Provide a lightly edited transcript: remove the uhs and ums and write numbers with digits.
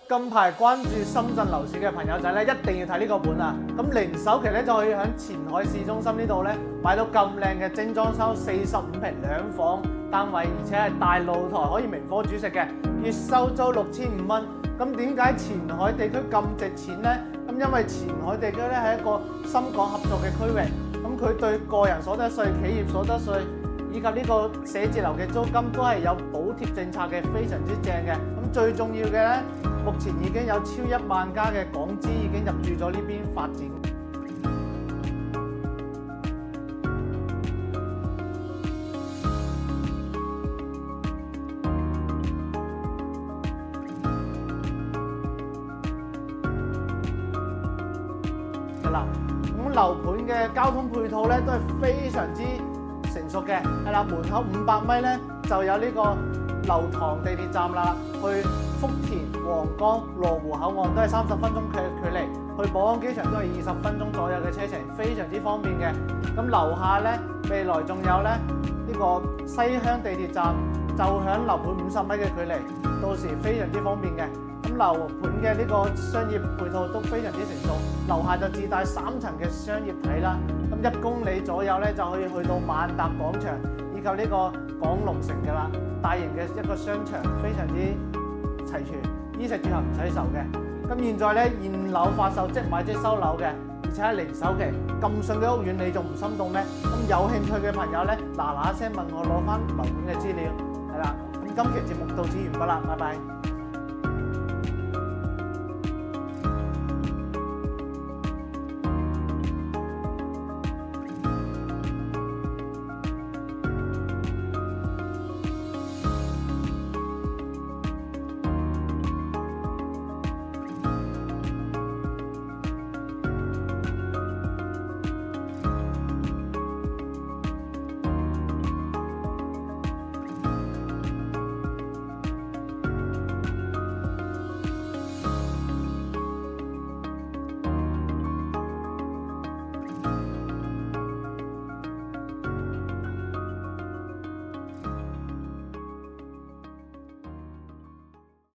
近排關注深圳樓市嘅朋友仔咧，一定要睇呢個盤啊！咁零首期咧就可以喺前海市中心呢度咧買到咁靚嘅精裝修45平兩房單位，而且係大露台，可以明火煮食嘅，月收租6500蚊。咁點解前海地區咁值錢呢？咁因為前海地區咧係一個深港合作嘅區域，咁佢對個人所得稅、企業所得稅以及呢個寫字樓嘅租金都係有補貼政策嘅，非常之正嘅。咁最重要嘅咧，目前已經有超1萬家嘅港資已經入駐咗呢邊發展。咁樓盤嘅交通配套咧都係非常之成熟嘅，係啦，門口500米咧就有呢個流塘地鐵站啦，去福田、皇崗、羅湖口岸都係30分鐘嘅距離，去寶安機場都係20分鐘左右嘅車程，非常之方便嘅。咁樓下咧未來仲有咧呢個西鄉地鐵站，就響樓盤50米嘅距離，到時非常之方便嘅。咁樓盤嘅呢個商業配套都非常之成熟，樓下就自帶3層嘅商業體啦。咁1公里左右咧就可以去到萬達廣場以及呢個港龍城嘅啦，大型嘅一個商場，非常之齊全，衣食住行唔使愁嘅。咁現在咧現樓發售，即買即收樓嘅，而且係零首期，咁順嘅屋苑你仲唔心動咩？咁有興趣嘅朋友咧嗱嗱聲問我攞翻樓盤嘅資料，係啦。咁今期節目到此完畢啦，拜拜。